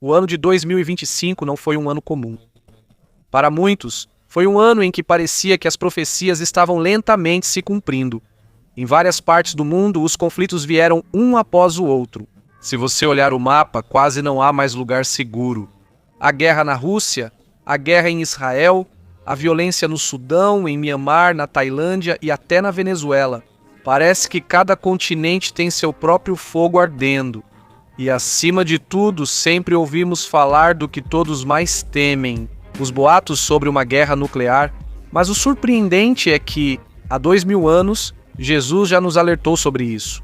O ano de 2025 não foi um ano comum. Para muitos, foi um ano em que parecia que as profecias estavam lentamente se cumprindo. Em várias partes do mundo, os conflitos vieram um após o outro. Se você olhar o mapa, quase não há mais lugar seguro. A guerra na Rússia, a guerra em Israel, a violência no Sudão, em Mianmar, na Tailândia e até na Venezuela. Parece que cada continente tem seu próprio fogo ardendo. E acima de tudo, sempre ouvimos falar do que todos mais temem, os boatos sobre uma guerra nuclear. Mas o surpreendente é que, há 2000 anos, Jesus já nos alertou sobre isso.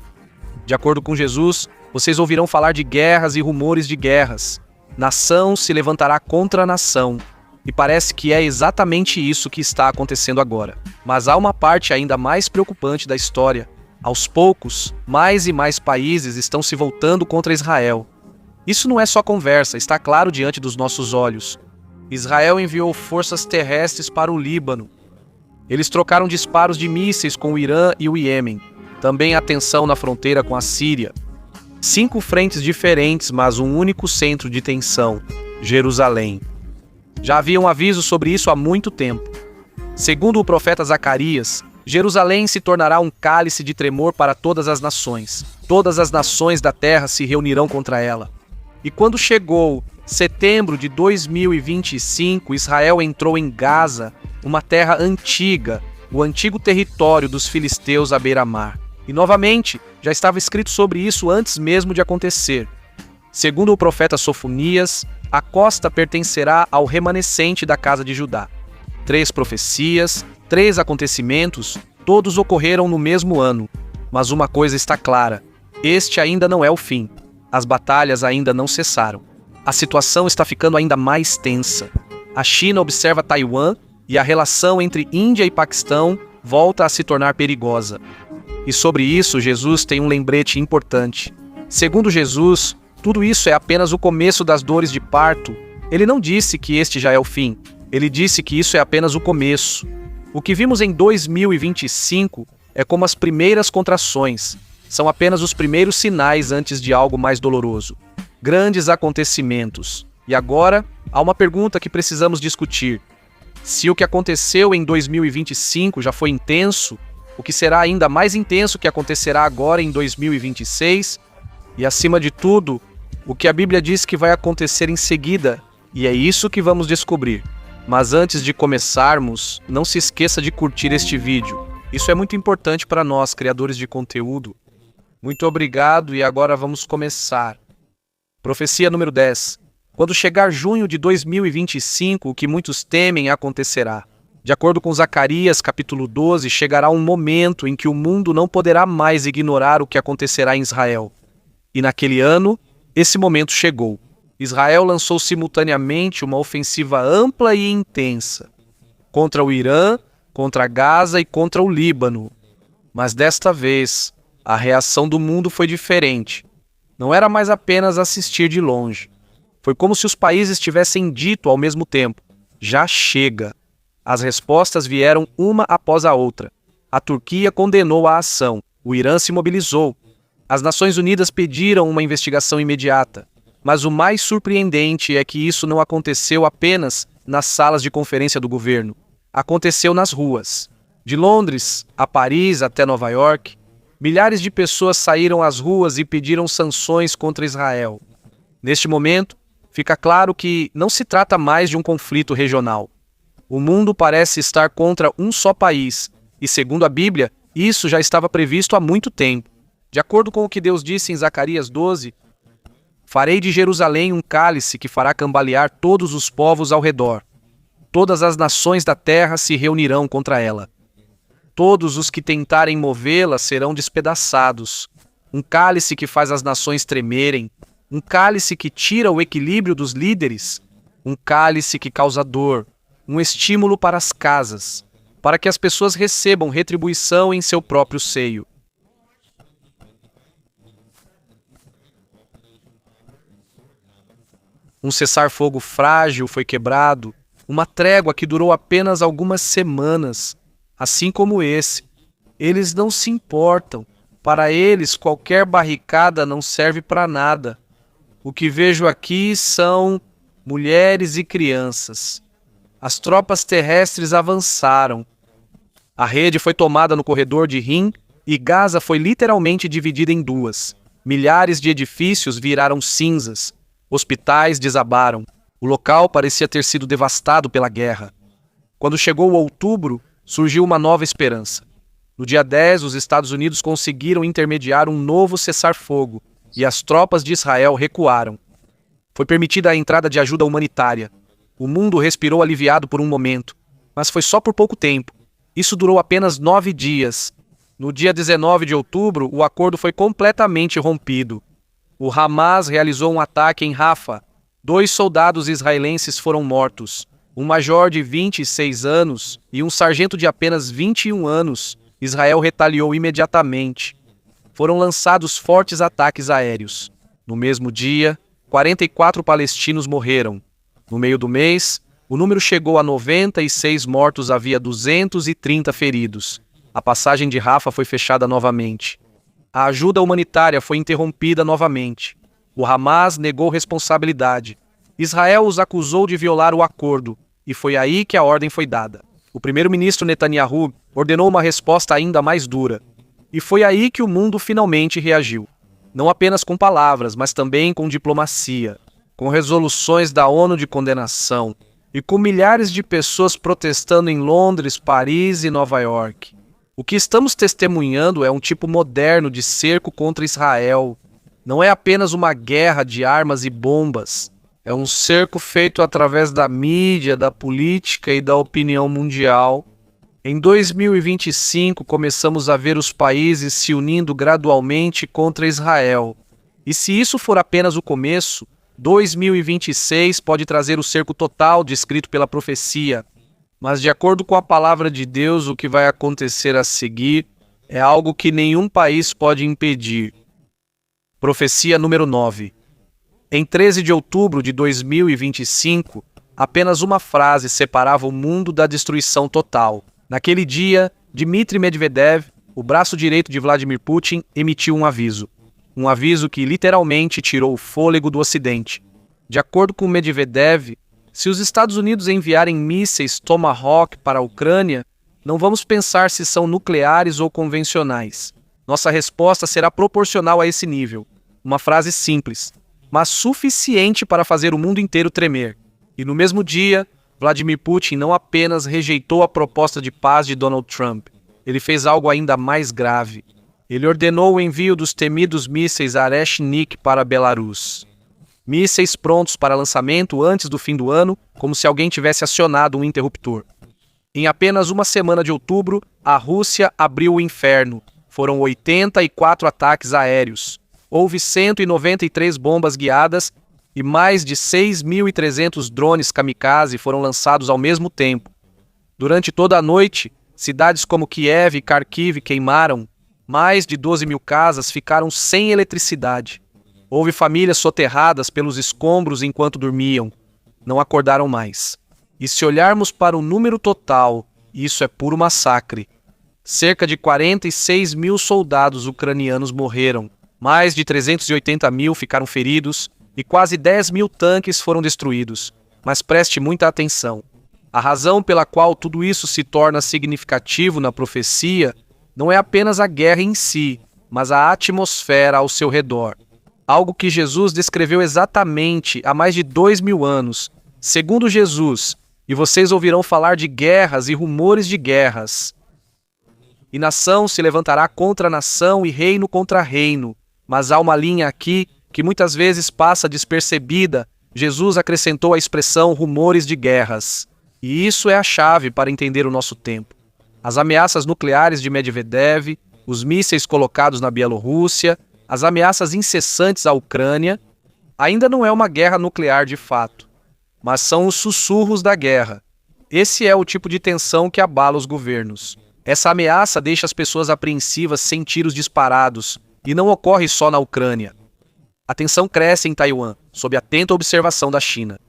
De acordo com Jesus, vocês ouvirão falar de guerras e rumores de guerras. Nação se levantará contra nação. E parece que é exatamente isso que está acontecendo agora. Mas há uma parte ainda mais preocupante da história. Aos poucos, mais e mais países estão se voltando contra Israel. Isso não é só conversa, está claro diante dos nossos olhos. Israel enviou forças terrestres para o Líbano. Eles trocaram disparos de mísseis com o Irã e o Iêmen. Também há tensão na fronteira com a Síria. 5 frentes diferentes, mas um único centro de tensão: Jerusalém. Já havia um aviso sobre isso há muito tempo. Segundo o profeta Zacarias, Jerusalém se tornará um cálice de tremor para todas as nações. Todas as nações da terra se reunirão contra ela. E quando chegou setembro de 2025, Israel entrou em Gaza, uma terra antiga, o antigo território dos filisteus à beira-mar. E novamente, já estava escrito sobre isso antes mesmo de acontecer. Segundo o profeta Sofonias, a costa pertencerá ao remanescente da casa de Judá. 3 profecias, 3 acontecimentos, todos ocorreram no mesmo ano. Mas uma coisa está clara: este ainda não é o fim. As batalhas ainda não cessaram. A situação está ficando ainda mais tensa. A China observa Taiwan e a relação entre Índia e Paquistão volta a se tornar perigosa. E sobre isso, Jesus tem um lembrete importante. Segundo Jesus, tudo isso é apenas o começo das dores de parto. Ele não disse que este já é o fim. Ele disse que isso é apenas o começo. O que vimos em 2025 é como as primeiras contrações. São apenas os primeiros sinais antes de algo mais doloroso. Grandes acontecimentos. E agora, há uma pergunta que precisamos discutir. Se o que aconteceu em 2025 já foi intenso, o que será ainda mais intenso que acontecerá agora em 2026? E acima de tudo, o que a Bíblia diz que vai acontecer em seguida? E é isso que vamos descobrir. Mas antes de começarmos, não se esqueça de curtir este vídeo. Isso é muito importante para nós, criadores de conteúdo. Muito obrigado e agora vamos começar. Profecia número 10. Quando chegar junho de 2025, o que muitos temem acontecerá. De acordo com Zacarias, capítulo 12, chegará um momento em que o mundo não poderá mais ignorar o que acontecerá em Israel. E naquele ano, esse momento chegou. Israel lançou simultaneamente uma ofensiva ampla e intensa contra o Irã, contra Gaza e contra o Líbano. Mas desta vez, a reação do mundo foi diferente. Não era mais apenas assistir de longe. Foi como se os países tivessem dito ao mesmo tempo: já chega. As respostas vieram uma após a outra. A Turquia condenou a ação. O Irã se mobilizou. As Nações Unidas pediram uma investigação imediata. Mas o mais surpreendente é que isso não aconteceu apenas nas salas de conferência do governo. Aconteceu nas ruas. De Londres a Paris até Nova York, milhares de pessoas saíram às ruas e pediram sanções contra Israel. Neste momento, fica claro que não se trata mais de um conflito regional. O mundo parece estar contra um só país, e segundo a Bíblia, isso já estava previsto há muito tempo. De acordo com o que Deus disse em Zacarias 12, farei de Jerusalém um cálice que fará cambalear todos os povos ao redor. Todas as nações da terra se reunirão contra ela. Todos os que tentarem movê-la serão despedaçados. Um cálice que faz as nações tremerem. Um cálice que tira o equilíbrio dos líderes. Um cálice que causa dor. Um estímulo para as casas, para que as pessoas recebam retribuição em seu próprio seio. Um cessar-fogo frágil foi quebrado, uma trégua que durou apenas algumas semanas, assim como esse. Eles não se importam. Para eles, qualquer barricada não serve para nada. O que vejo aqui são mulheres e crianças. As tropas terrestres avançaram. A rede foi tomada no corredor de Rim e Gaza foi literalmente dividida em duas. Milhares de edifícios viraram cinzas. Hospitais desabaram. O local parecia ter sido devastado pela guerra. Quando chegou outubro, surgiu uma nova esperança. No dia 10, os Estados Unidos conseguiram intermediar um novo cessar-fogo e as tropas de Israel recuaram. Foi permitida a entrada de ajuda humanitária. O mundo respirou aliviado por um momento, mas foi só por pouco tempo. Isso durou apenas 9 dias. No dia 19 de outubro, o acordo foi completamente rompido. O Hamas realizou um ataque em Rafah. 2 soldados israelenses foram mortos. Um major de 26 anos e um sargento de apenas 21 anos. Israel retaliou imediatamente. Foram lançados fortes ataques aéreos. No mesmo dia, 44 palestinos morreram. No meio do mês, o número chegou a 96 mortos, havia 230 feridos. A passagem de Rafah foi fechada novamente. A ajuda humanitária foi interrompida novamente. O Hamas negou responsabilidade. Israel os acusou de violar o acordo, e foi aí que a ordem foi dada. O primeiro-ministro Netanyahu ordenou uma resposta ainda mais dura. E foi aí que o mundo finalmente reagiu. Não apenas com palavras, mas também com diplomacia, com resoluções da ONU de condenação e com milhares de pessoas protestando em Londres, Paris e Nova York. O que estamos testemunhando é um tipo moderno de cerco contra Israel. Não é apenas uma guerra de armas e bombas. É um cerco feito através da mídia, da política e da opinião mundial. Em 2025, começamos a ver os países se unindo gradualmente contra Israel. E se isso for apenas o começo, 2026 pode trazer o cerco total descrito pela profecia. Mas de acordo com a palavra de Deus, o que vai acontecer a seguir é algo que nenhum país pode impedir. Profecia número 9. Em 13 de outubro de 2025, apenas uma frase separava o mundo da destruição total. Naquele dia, Dmitry Medvedev, o braço direito de Vladimir Putin, emitiu um aviso. Um aviso que literalmente tirou o fôlego do Ocidente. De acordo com Medvedev, se os Estados Unidos enviarem mísseis Tomahawk para a Ucrânia, não vamos pensar se são nucleares ou convencionais. Nossa resposta será proporcional a esse nível. Uma frase simples, mas suficiente para fazer o mundo inteiro tremer. E no mesmo dia, Vladimir Putin não apenas rejeitou a proposta de paz de Donald Trump, ele fez algo ainda mais grave. Ele ordenou o envio dos temidos mísseis Areshnik para Belarus. Mísseis prontos para lançamento antes do fim do ano, como se alguém tivesse acionado um interruptor. Em apenas uma semana de outubro, a Rússia abriu o inferno. Foram 84 ataques aéreos. Houve 193 bombas guiadas e mais de 6.300 drones kamikaze foram lançados ao mesmo tempo. Durante toda a noite, cidades como Kiev e Kharkiv queimaram. Mais de 12 mil casas ficaram sem eletricidade. Houve famílias soterradas pelos escombros enquanto dormiam. Não acordaram mais. E se olharmos para o número total, isso é puro massacre. Cerca de 46 mil soldados ucranianos morreram. Mais de 380 mil ficaram feridos e quase 10 mil tanques foram destruídos. Mas preste muita atenção. A razão pela qual tudo isso se torna significativo na profecia não é apenas a guerra em si, mas a atmosfera ao seu redor. Algo que Jesus descreveu exatamente há mais de 2000 anos. Segundo Jesus, e vocês ouvirão falar de guerras e rumores de guerras. E nação se levantará contra nação e reino contra reino. Mas há uma linha aqui que muitas vezes passa despercebida. Jesus acrescentou a expressão rumores de guerras. E isso é a chave para entender o nosso tempo. As ameaças nucleares de Medvedev, os mísseis colocados na Bielorrússia, as ameaças incessantes à Ucrânia, ainda não é uma guerra nuclear de fato, mas são os sussurros da guerra. Esse é o tipo de tensão que abala os governos. Essa ameaça deixa as pessoas apreensivas sem tiros disparados, e não ocorre só na Ucrânia. A tensão cresce em Taiwan, sob atenta observação da China.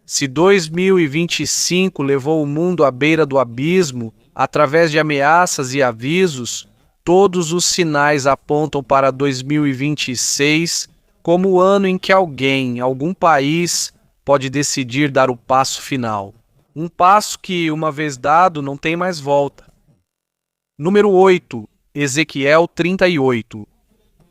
Se 2025 levou o mundo à beira do abismo, através de ameaças e avisos, todos os sinais apontam para 2026 como o ano em que algum país, pode decidir dar o passo final. Um passo que, uma vez dado, não tem mais volta. Número 8, Ezequiel 38.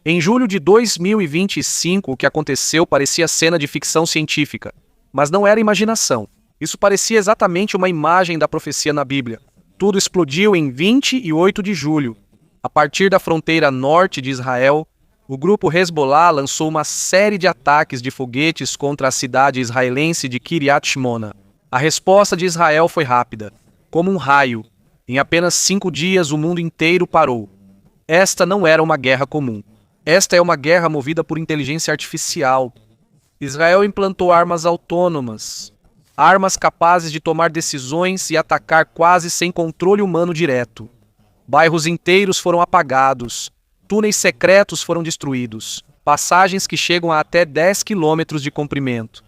Em julho de 2025, o que aconteceu parecia cena de ficção científica, mas não era imaginação. Isso parecia exatamente uma imagem da profecia na Bíblia. Tudo explodiu em 28 de julho. A partir da fronteira norte de Israel, o grupo Hezbollah lançou uma série de ataques de foguetes contra a cidade israelense de Kiryat Shmona. A resposta de Israel foi rápida, como um raio. Em apenas 5 dias, o mundo inteiro parou. Esta não era uma guerra comum. Esta é uma guerra movida por inteligência artificial. Israel implantou armas autônomas, armas capazes de tomar decisões e atacar quase sem controle humano direto. Bairros inteiros foram apagados, túneis secretos foram destruídos, passagens que chegam a até 10 quilômetros de comprimento.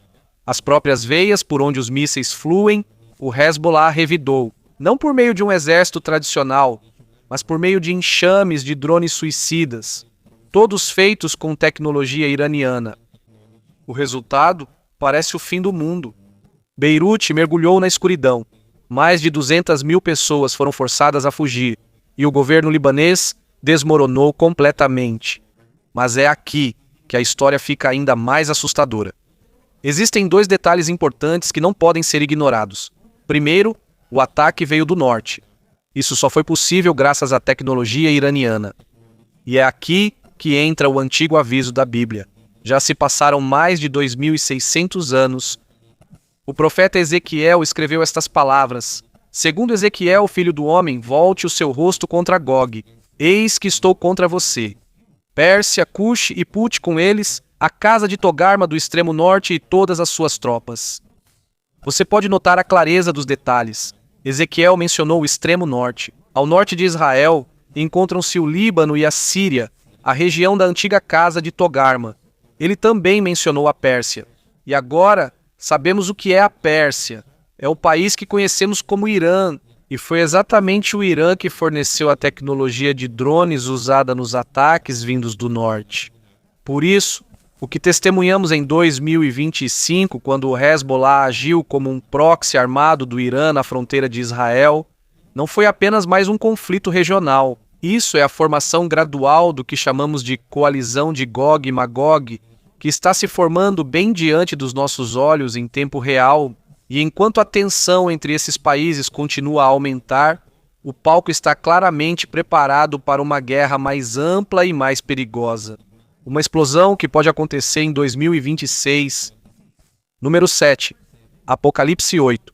As próprias veias por onde os mísseis fluem, o Hezbollah revidou, não por meio de um exército tradicional, mas por meio de enxames de drones suicidas, todos feitos com tecnologia iraniana. O resultado parece o fim do mundo. Beirute mergulhou na escuridão. Mais de 200 mil pessoas foram forçadas a fugir, e o governo libanês desmoronou completamente. Mas é aqui que a história fica ainda mais assustadora. Existem 2 detalhes importantes que não podem ser ignorados. Primeiro, o ataque veio do norte. Isso só foi possível graças à tecnologia iraniana. E é aqui que entra o antigo aviso da Bíblia. Já se passaram mais de 2.600 anos. O profeta Ezequiel escreveu estas palavras: Segundo Ezequiel, filho do homem, volte o seu rosto contra Gog. Eis que estou contra você. Pérsia, Cush e Put com eles, a casa de Togarma do extremo norte e todas as suas tropas. Você pode notar a clareza dos detalhes. Ezequiel mencionou o extremo norte. Ao norte de Israel, encontram-se o Líbano e a Síria, a região da antiga casa de Togarma. Ele também mencionou a Pérsia. E agora, sabemos o que é a Pérsia. É o país que conhecemos como Irã, e foi exatamente o Irã que forneceu a tecnologia de drones usada nos ataques vindos do norte. Por isso, o que testemunhamos em 2025, quando o Hezbollah agiu como um proxy armado do Irã na fronteira de Israel, não foi apenas mais um conflito regional. Isso é a formação gradual do que chamamos de coalizão de Gog e Magog, que está se formando bem diante dos nossos olhos em tempo real. E enquanto a tensão entre esses países continua a aumentar, o palco está claramente preparado para uma guerra mais ampla e mais perigosa. Uma explosão que pode acontecer em 2026. Número 7. Apocalipse 8.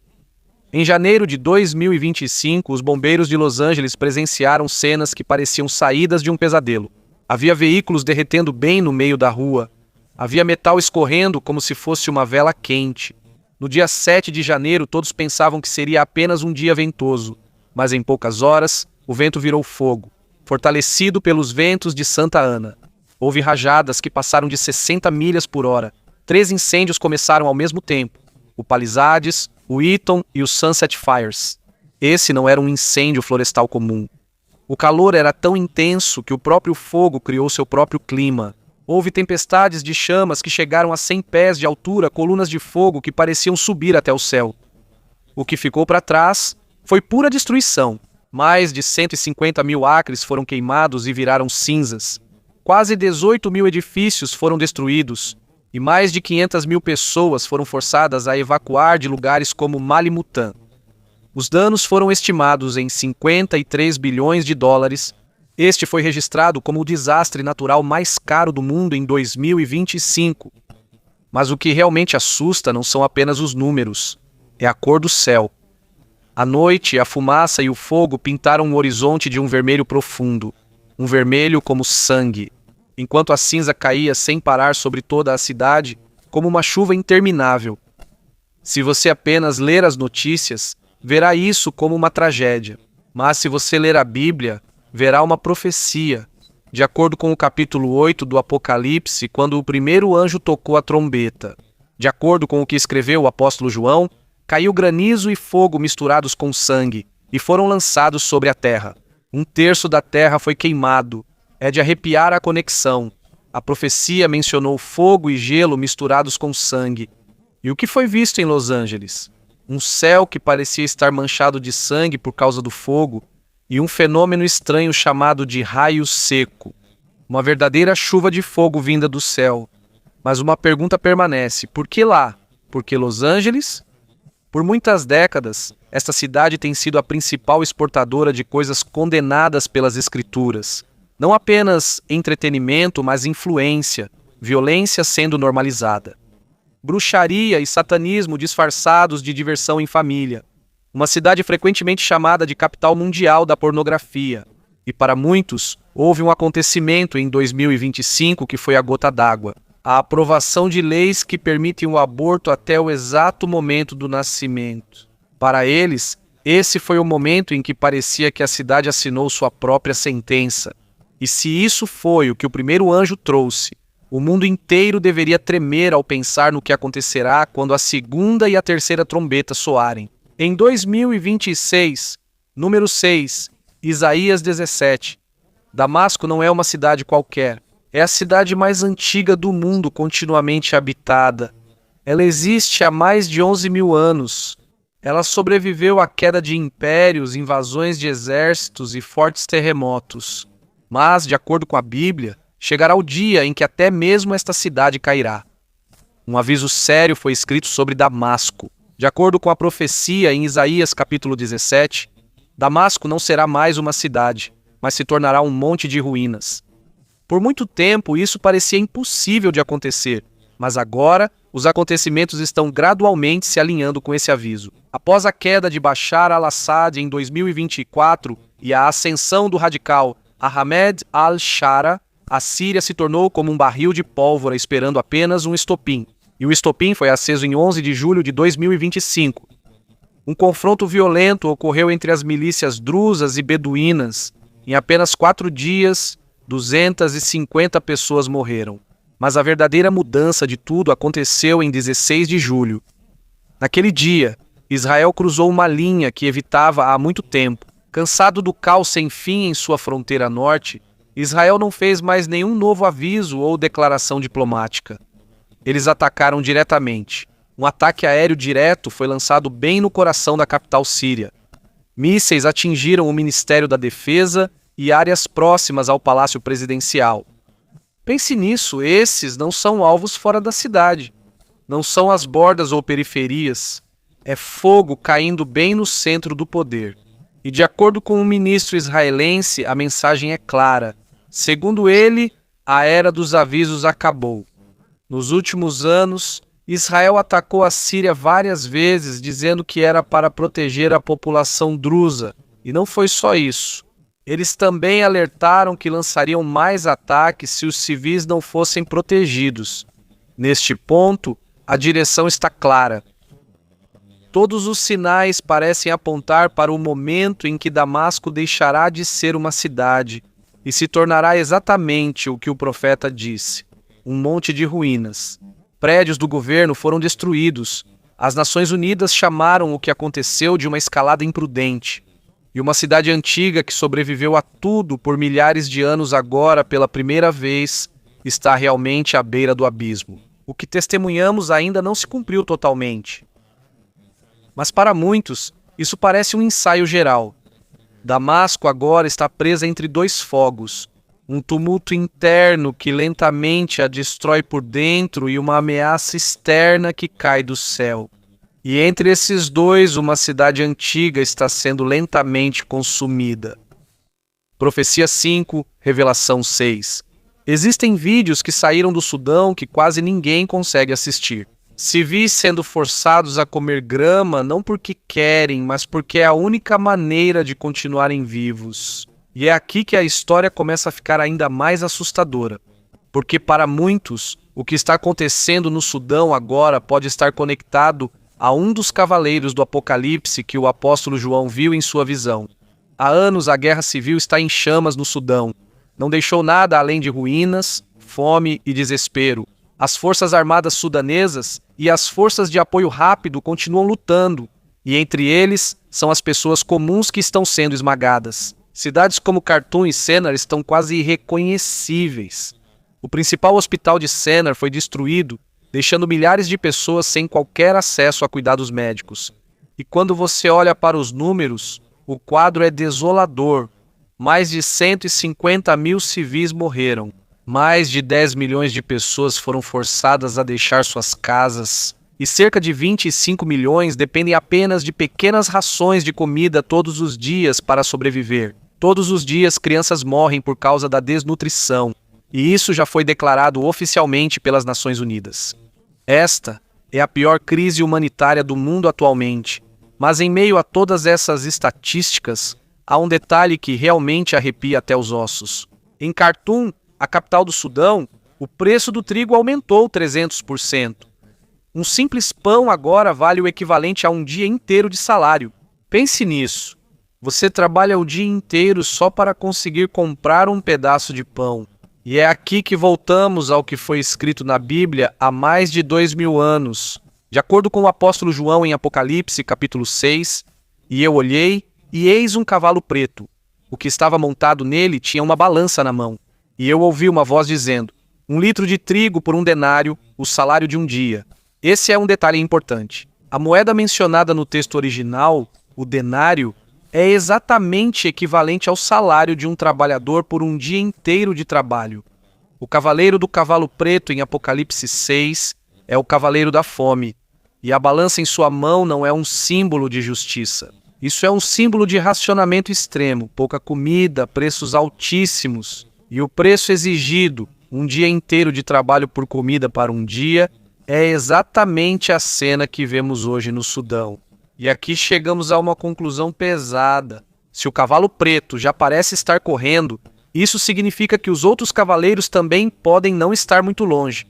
Em janeiro de 2025, os bombeiros de Los Angeles presenciaram cenas que pareciam saídas de um pesadelo. Havia veículos derretendo bem no meio da rua. Havia metal escorrendo como se fosse uma vela quente. No dia 7 de janeiro, todos pensavam que seria apenas um dia ventoso, mas em poucas horas, o vento virou fogo, fortalecido pelos ventos de Santa Ana. Houve rajadas que passaram de 60 milhas por hora. 3 incêndios começaram ao mesmo tempo: o Palisades, o Eaton e o Sunset Fires. Esse não era um incêndio florestal comum. O calor era tão intenso que o próprio fogo criou seu próprio clima. Houve tempestades de chamas que chegaram a 100 pés de altura, colunas de fogo que pareciam subir até o céu. O que ficou para trás foi pura destruição. Mais de 150 mil acres foram queimados e viraram cinzas. Quase 18 mil edifícios foram destruídos e mais de 500 mil pessoas foram forçadas a evacuar de lugares como Malimutã. Os danos foram estimados em 53 bilhões de dólares. Este foi registrado como o desastre natural mais caro do mundo em 2025. Mas o que realmente assusta não são apenas os números, é a cor do céu. À noite, a fumaça e o fogo pintaram um horizonte de um vermelho profundo, um vermelho como sangue, enquanto a cinza caía sem parar sobre toda a cidade, como uma chuva interminável. Se você apenas ler as notícias, verá isso como uma tragédia. Mas se você ler a Bíblia, verá uma profecia, de acordo com o capítulo 8 do Apocalipse, quando o primeiro anjo tocou a trombeta. De acordo com o que escreveu o apóstolo João, caiu granizo e fogo misturados com sangue, e foram lançados sobre a terra. 1/3 da terra foi queimado. É de arrepiar a conexão. a profecia mencionou fogo e gelo misturados com sangue. E o que foi visto em Los Angeles? Um céu que parecia estar manchado de sangue por causa do fogo e um fenômeno estranho chamado de raio seco. Uma verdadeira chuva de fogo vinda do céu. Mas uma pergunta permanece: por que lá? Por que Los Angeles? Por muitas décadas, esta cidade tem sido a principal exportadora de coisas condenadas pelas Escrituras. Não apenas entretenimento, mas influência, violência sendo normalizada. Bruxaria e satanismo disfarçados de diversão em família. Uma cidade frequentemente chamada de capital mundial da pornografia. E para muitos, houve um acontecimento em 2025 que foi a gota d'água. A aprovação de leis que permitem o aborto até o exato momento do nascimento. Para eles, esse foi o momento em que parecia que a cidade assinou sua própria sentença. E se isso foi o que o primeiro anjo trouxe, o mundo inteiro deveria tremer ao pensar no que acontecerá quando a segunda e a terceira trombeta soarem. Em 2026, número 6, Isaías 17. Damasco não é uma cidade qualquer. É a cidade mais antiga do mundo continuamente habitada. Ela existe há mais de 11.000 anos. Ela sobreviveu à queda de impérios, invasões de exércitos e fortes terremotos. Mas, de acordo com a Bíblia, chegará o dia em que até mesmo esta cidade cairá. Um aviso sério foi escrito sobre Damasco. De acordo com a profecia em Isaías capítulo 17, Damasco não será mais uma cidade, mas se tornará um monte de ruínas. Por muito tempo, isso parecia impossível de acontecer, mas agora os acontecimentos estão gradualmente se alinhando com esse aviso. Após a queda de Bashar al-Assad em 2024 e a ascensão do radical Ahmed al-Shara, a Síria se tornou como um barril de pólvora esperando apenas um estopim. E o estopim foi aceso em 11 de julho de 2025. Um confronto violento ocorreu entre as milícias druzas e beduínas. Em apenas 4 dias, 250 pessoas morreram. Mas a verdadeira mudança de tudo aconteceu em 16 de julho. Naquele dia, Israel cruzou uma linha que evitava há muito tempo. Cansado do caos sem fim em sua fronteira norte, Israel não fez mais nenhum novo aviso ou declaração diplomática. Eles atacaram diretamente. Um ataque aéreo direto foi lançado bem no coração da capital síria. Mísseis atingiram o Ministério da Defesa e áreas próximas ao Palácio Presidencial. Pense nisso, esses não são alvos fora da cidade. Não são as bordas ou periferias. É fogo caindo bem no centro do poder. E de acordo com o ministro israelense, a mensagem é clara. Segundo ele, a era dos avisos acabou. Nos últimos anos, Israel atacou a Síria várias vezes, dizendo que era para proteger a população drusa. E não foi só isso. Eles também alertaram que lançariam mais ataques se os civis não fossem protegidos. Neste ponto, a direção está clara. Todos os sinais parecem apontar para o momento em que Damasco deixará de ser uma cidade e se tornará exatamente o que o profeta disse: um monte de ruínas. Prédios do governo foram destruídos. As Nações Unidas chamaram o que aconteceu de uma escalada imprudente. E uma cidade antiga que sobreviveu a tudo por milhares de anos agora, pela primeira vez, está realmente à beira do abismo. O que testemunhamos ainda não se cumpriu totalmente. Mas para muitos, isso parece um ensaio geral. Damasco agora está presa entre 2 fogos. Um tumulto interno que lentamente a destrói por dentro e uma ameaça externa que cai do céu. E entre esses dois, uma cidade antiga está sendo lentamente consumida. Profecia 5, Revelação 6. Existem vídeos que saíram do Sudão que quase ninguém consegue assistir. Civis sendo forçados a comer grama não porque querem, mas porque é a única maneira de continuarem vivos. E é aqui que a história começa a ficar ainda mais assustadora. Porque para muitos, o que está acontecendo no Sudão agora pode estar conectado a um dos cavaleiros do Apocalipse que o apóstolo João viu em sua visão. Há anos a guerra civil está em chamas no Sudão. Não deixou nada além de ruínas, fome e desespero. As forças armadas sudanesas e as forças de apoio rápido continuam lutando, e entre eles são as pessoas comuns que estão sendo esmagadas. Cidades como Khartoum e Sennar estão quase irreconhecíveis. O principal hospital de Sennar foi destruído, deixando milhares de pessoas sem qualquer acesso a cuidados médicos. E quando você olha para os números, o quadro é desolador. Mais de 150 mil civis morreram. Mais de 10 milhões de pessoas foram forçadas a deixar suas casas. E cerca de 25 milhões dependem apenas de pequenas rações de comida todos os dias para sobreviver. Todos os dias, crianças morrem por causa da desnutrição. E isso já foi declarado oficialmente pelas Nações Unidas. Esta é a pior crise humanitária do mundo atualmente. Mas em meio a todas essas estatísticas, há um detalhe que realmente arrepia até os ossos. Em Khartoum, a capital do Sudão, o preço do trigo aumentou 300%. Um simples pão agora vale o equivalente a um dia inteiro de salário. Pense nisso. Você trabalha o dia inteiro só para conseguir comprar um pedaço de pão. E é aqui que voltamos ao que foi escrito na Bíblia há mais de 2000 anos. De acordo com o apóstolo João em Apocalipse, capítulo 6, "E eu olhei, e eis um cavalo preto. O que estava montado nele tinha uma balança na mão. E eu ouvi uma voz dizendo, 1 litro de trigo por 1 denário, o salário de um dia." Esse é um detalhe importante. A moeda mencionada no texto original, o denário, é exatamente equivalente ao salário de um trabalhador por um dia inteiro de trabalho. O cavaleiro do cavalo preto em Apocalipse 6 é o cavaleiro da fome, e a balança em sua mão não é um símbolo de justiça. Isso é um símbolo de racionamento extremo, pouca comida, preços altíssimos, e o preço exigido, um dia inteiro de trabalho por comida para um dia, é exatamente a cena que vemos hoje no Sudão. E aqui chegamos a uma conclusão pesada. Se o cavalo preto já parece estar correndo, isso significa que os outros cavaleiros também podem não estar muito longe.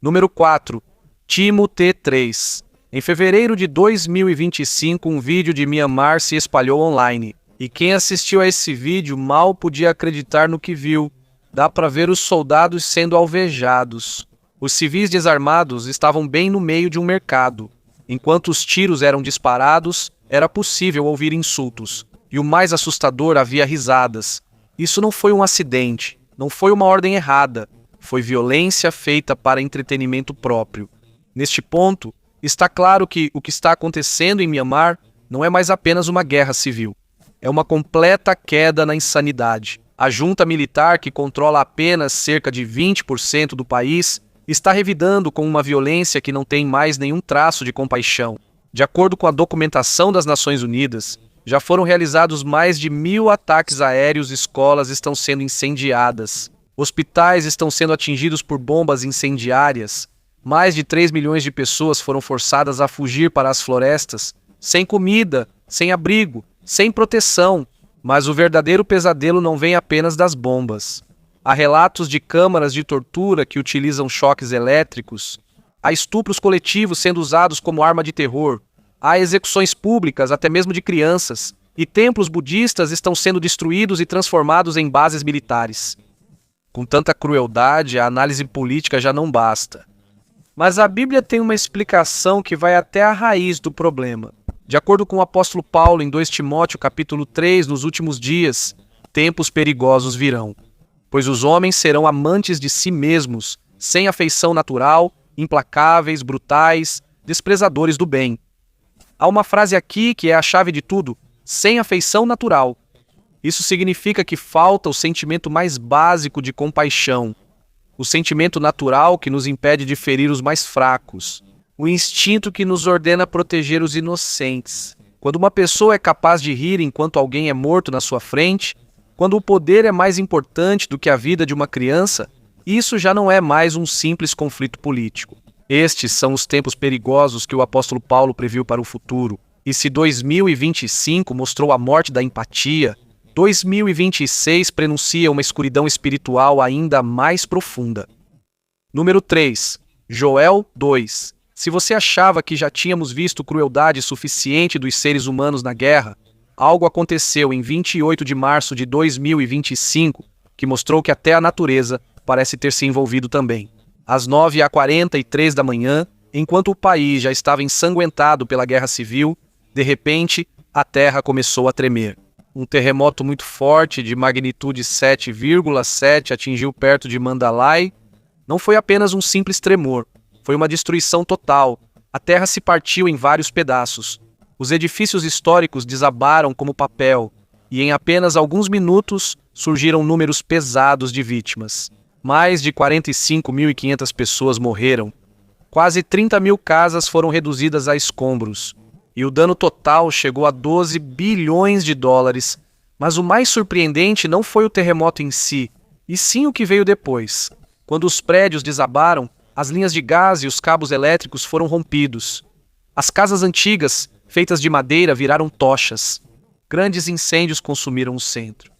Número 4. Timo T3. Em fevereiro de 2025, um vídeo de Myanmar se espalhou online. E quem assistiu a esse vídeo mal podia acreditar no que viu. Dá para ver os soldados sendo alvejados. Os civis desarmados estavam bem no meio de um mercado. Enquanto os tiros eram disparados, era possível ouvir insultos. E o mais assustador, havia risadas. Isso não foi um acidente, não foi uma ordem errada. Foi violência feita para entretenimento próprio. Neste ponto, está claro que o que está acontecendo em Myanmar não é mais apenas uma guerra civil. É uma completa queda na insanidade. A junta militar, que controla apenas cerca de 20% do país, está revidando com uma violência que não tem mais nenhum traço de compaixão. De acordo com a documentação das Nações Unidas, já foram realizados mais de 1000 ataques aéreos, escolas estão sendo incendiadas, hospitais estão sendo atingidos por bombas incendiárias, mais de 3 milhões de pessoas foram forçadas a fugir para as florestas, sem comida, sem abrigo, sem proteção. Mas o verdadeiro pesadelo não vem apenas das bombas. Há relatos de câmaras de tortura que utilizam choques elétricos. Há estupros coletivos sendo usados como arma de terror. Há execuções públicas, até mesmo de crianças. E templos budistas estão sendo destruídos e transformados em bases militares. Com tanta crueldade, a análise política já não basta. Mas a Bíblia tem uma explicação que vai até a raiz do problema. De acordo com o apóstolo Paulo em 2 Timóteo capítulo 3, nos últimos dias, tempos perigosos virão. Pois os homens serão amantes de si mesmos, sem afeição natural, implacáveis, brutais, desprezadores do bem. Há uma frase aqui que é a chave de tudo: sem afeição natural. Isso significa que falta o sentimento mais básico de compaixão, o sentimento natural que nos impede de ferir os mais fracos, o instinto que nos ordena proteger os inocentes. Quando uma pessoa é capaz de rir enquanto alguém é morto na sua frente, quando o poder é mais importante do que a vida de uma criança, isso já não é mais um simples conflito político. Estes são os tempos perigosos que o apóstolo Paulo previu para o futuro. E se 2025 mostrou a morte da empatia, 2026 prenuncia uma escuridão espiritual ainda mais profunda. Número 3. Joel 2. Se você achava que já tínhamos visto crueldade suficiente dos seres humanos na guerra, algo aconteceu em 28 de março de 2025 que mostrou que até a natureza parece ter se envolvido também. Às 9h43 da manhã, enquanto o país já estava ensanguentado pela guerra civil, de repente, a terra começou a tremer. Um terremoto muito forte, de magnitude 7,7, atingiu perto de Mandalay. Não foi apenas um simples tremor, foi uma destruição total. A terra se partiu em vários pedaços. Os edifícios históricos desabaram como papel, e em apenas alguns minutos surgiram números pesados de vítimas. Mais de 45.500 pessoas morreram. Quase 30 mil casas foram reduzidas a escombros. E o dano total chegou a 12 bilhões de dólares. Mas o mais surpreendente não foi o terremoto em si, e sim o que veio depois. Quando os prédios desabaram, as linhas de gás e os cabos elétricos foram rompidos. As casas antigas, feitas de madeira, viraram tochas. Grandes incêndios consumiram o centro.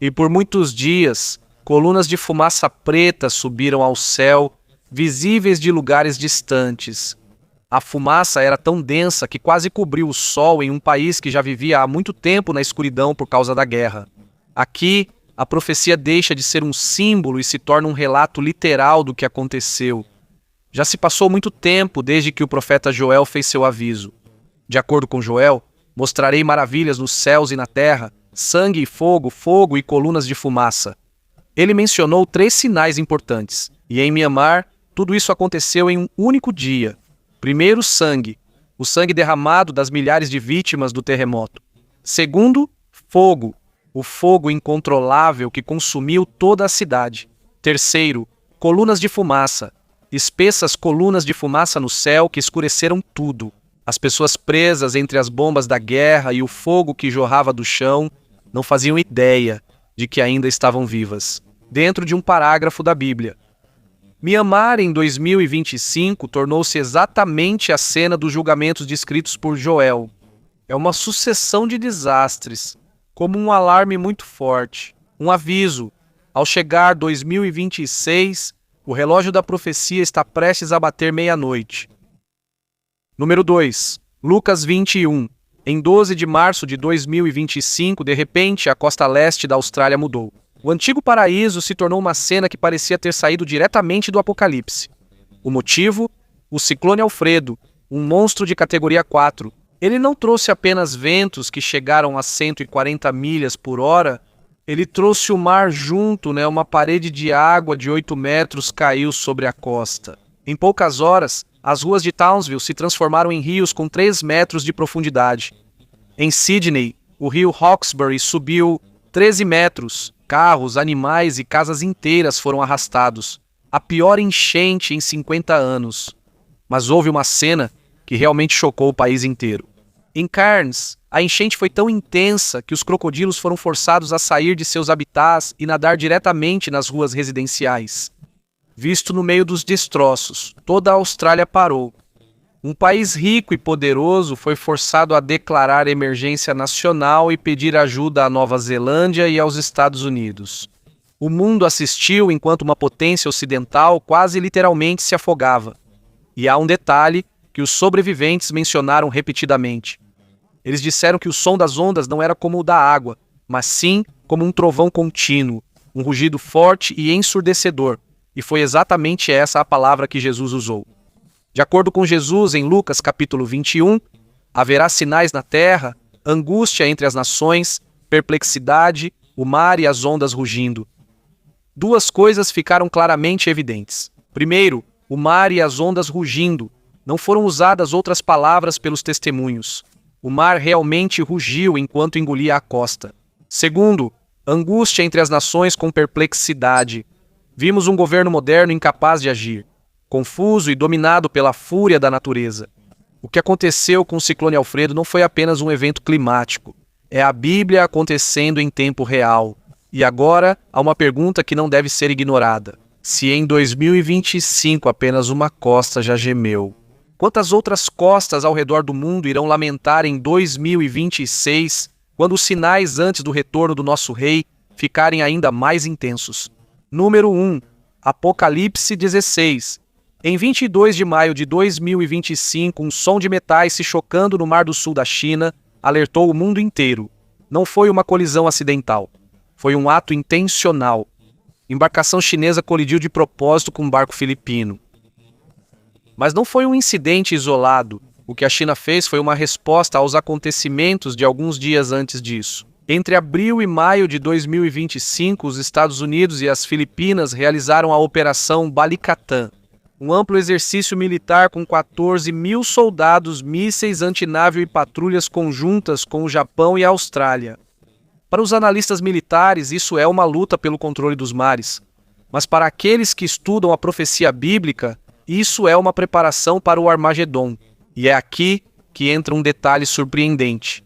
E por muitos dias, colunas de fumaça preta subiram ao céu, visíveis de lugares distantes. A fumaça era tão densa que quase cobriu o sol em um país que já vivia há muito tempo na escuridão por causa da guerra. Aqui, a profecia deixa de ser um símbolo e se torna um relato literal do que aconteceu. Já se passou muito tempo desde que o profeta Joel fez seu aviso. De acordo com Joel, mostrarei maravilhas nos céus e na terra, sangue e fogo, fogo e colunas de fumaça. Ele mencionou 3 sinais importantes, e em Mianmar, tudo isso aconteceu em um único dia. Primeiro, sangue, o sangue derramado das milhares de vítimas do terremoto. Segundo, fogo, o fogo incontrolável que consumiu toda a cidade. Terceiro, colunas de fumaça, espessas colunas de fumaça no céu que escureceram tudo. As pessoas presas entre as bombas da guerra e o fogo que jorrava do chão não faziam ideia de que ainda estavam vivas. Dentro de um parágrafo da Bíblia. Mianmar, em 2025, tornou-se exatamente a cena dos julgamentos descritos por Joel. É uma sucessão de desastres, como um alarme muito forte, um aviso. Ao chegar 2026, o relógio da profecia está prestes a bater meia-noite. Número 2. Lucas 21. Em 12 de março de 2025, de repente, a costa leste da Austrália mudou. O antigo paraíso se tornou uma cena que parecia ter saído diretamente do Apocalipse. O motivo? O ciclone Alfredo, um monstro de categoria 4. Ele não trouxe apenas ventos que chegaram a 140 milhas por hora, ele trouxe o mar junto, uma parede de água de 8 metros caiu sobre a costa. Em poucas horas, as ruas de Townsville se transformaram em rios com 3 metros de profundidade. Em Sydney, o rio Hawkesbury subiu 13 metros. Carros, animais e casas inteiras foram arrastados. A pior enchente em 50 anos. Mas houve uma cena que realmente chocou o país inteiro. Em Cairns, a enchente foi tão intensa que os crocodilos foram forçados a sair de seus habitats e nadar diretamente nas ruas residenciais. Visto no meio dos destroços, toda a Austrália parou. Um país rico e poderoso foi forçado a declarar emergência nacional e pedir ajuda à Nova Zelândia e aos Estados Unidos. O mundo assistiu enquanto uma potência ocidental quase literalmente se afogava. E há um detalhe que os sobreviventes mencionaram repetidamente. Eles disseram que o som das ondas não era como o da água, mas sim como um trovão contínuo, um rugido forte e ensurdecedor. E foi exatamente essa a palavra que Jesus usou. De acordo com Jesus, em Lucas capítulo 21, haverá sinais na terra, angústia entre as nações, perplexidade, o mar e as ondas rugindo. 2 coisas ficaram claramente evidentes. Primeiro, o mar e as ondas rugindo. Não foram usadas outras palavras pelos testemunhos. O mar realmente rugiu enquanto engolia a costa. Segundo, angústia entre as nações com perplexidade. Vimos um governo moderno incapaz de agir, confuso e dominado pela fúria da natureza. O que aconteceu com o ciclone Alfredo não foi apenas um evento climático. É a Bíblia acontecendo em tempo real. E agora, há uma pergunta que não deve ser ignorada. Se em 2025 apenas uma costa já gemeu, quantas outras costas ao redor do mundo irão lamentar em 2026, quando os sinais antes do retorno do nosso rei ficarem ainda mais intensos? Número 1. Apocalipse 16. Em 22 de maio de 2025, um som de metais se chocando no Mar do Sul da China alertou o mundo inteiro. Não foi uma colisão acidental. Foi um ato intencional. Embarcação chinesa colidiu de propósito com um barco filipino. Mas não foi um incidente isolado. O que a China fez foi uma resposta aos acontecimentos de alguns dias antes disso. Entre abril e maio de 2025, os Estados Unidos e as Filipinas realizaram a Operação Balikatan, um amplo exercício militar com 14 mil soldados, mísseis antinávio e patrulhas conjuntas com o Japão e a Austrália. Para os analistas militares, isso é uma luta pelo controle dos mares. Mas para aqueles que estudam a profecia bíblica, isso é uma preparação para o Armagedon. E é aqui que entra um detalhe surpreendente.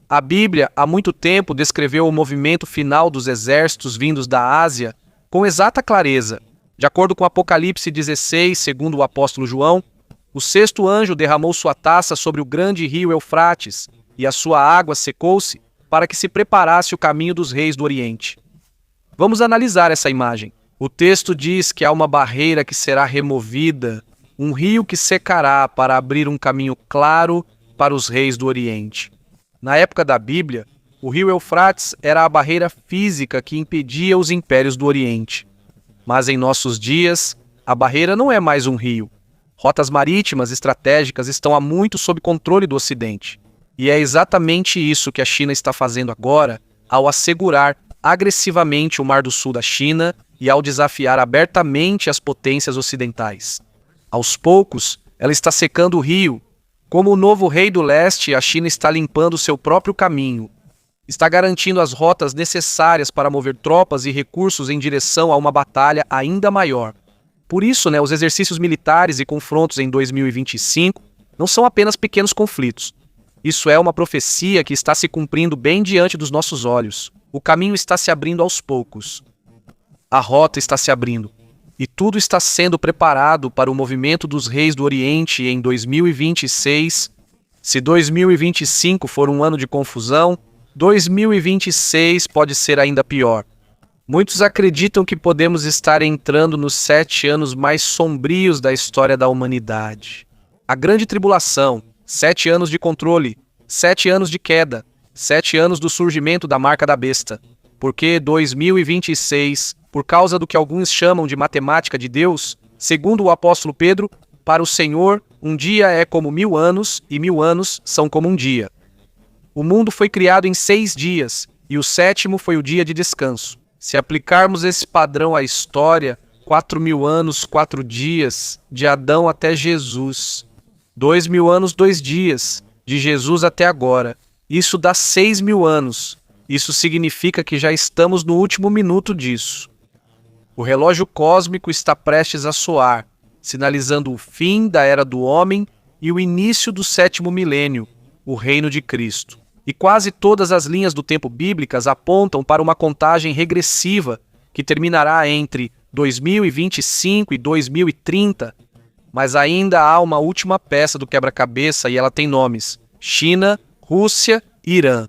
A Bíblia, há muito tempo, descreveu o movimento final dos exércitos vindos da Ásia com exata clareza. De acordo com Apocalipse 16, segundo o apóstolo João, o sexto anjo derramou sua taça sobre o grande rio Eufrates, e a sua água secou-se para que se preparasse o caminho dos reis do Oriente. Vamos analisar essa imagem. O texto diz que há uma barreira que será removida, um rio que secará para abrir um caminho claro para os reis do Oriente. Na época da Bíblia, o rio Eufrates era a barreira física que impedia os impérios do Oriente. Mas em nossos dias, a barreira não é mais um rio. Rotas marítimas estratégicas estão há muito sob controle do Ocidente. E é exatamente isso que a China está fazendo agora, ao assegurar agressivamente o Mar do Sul da China e ao desafiar abertamente as potências ocidentais. Aos poucos, ela está secando o rio. Como o novo rei do leste, a China está limpando seu próprio caminho. Está garantindo as rotas necessárias para mover tropas e recursos em direção a uma batalha ainda maior. Por isso, os exercícios militares e confrontos em 2025 não são apenas pequenos conflitos. Isso é uma profecia que está se cumprindo bem diante dos nossos olhos. O caminho está se abrindo aos poucos. A rota está se abrindo. E tudo está sendo preparado para o movimento dos reis do Oriente em 2026. Se 2025 for um ano de confusão, 2026 pode ser ainda pior. Muitos acreditam que podemos estar entrando nos 7 anos mais sombrios da história da humanidade. A Grande Tribulação, 7 anos de controle, 7 anos de queda, 7 anos do surgimento da marca da besta. Porque 2026, por causa do que alguns chamam de matemática de Deus, segundo o apóstolo Pedro, para o Senhor, um dia é como 1000 anos e 1000 anos são como um dia. O mundo foi criado em 6 dias, e o 7º foi o dia de descanso. Se aplicarmos esse padrão à história, 4000 anos, 4 dias, de Adão até Jesus. 2000 anos, 2 dias, de Jesus até agora. Isso dá 6000 anos. Isso significa que já estamos no último minuto disso. O relógio cósmico está prestes a soar, sinalizando o fim da Era do Homem e o início do 7º milênio, o Reino de Cristo. E quase todas as linhas do tempo bíblicas apontam para uma contagem regressiva que terminará entre 2025 e 2030, mas ainda há uma última peça do quebra-cabeça e ela tem nomes: China, Rússia e Irã.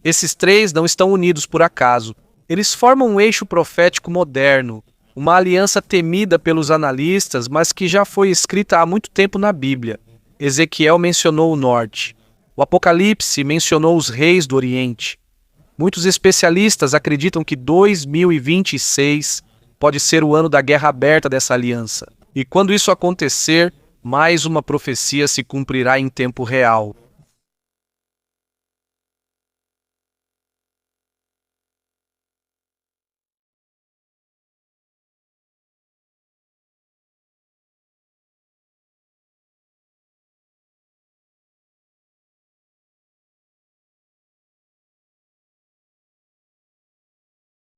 Esses 3 não estão unidos por acaso. Eles formam um eixo profético moderno, uma aliança temida pelos analistas, mas que já foi escrita há muito tempo na Bíblia. Ezequiel mencionou o norte. O Apocalipse mencionou os reis do Oriente. Muitos especialistas acreditam que 2026 pode ser o ano da guerra aberta dessa aliança. E quando isso acontecer, mais uma profecia se cumprirá em tempo real.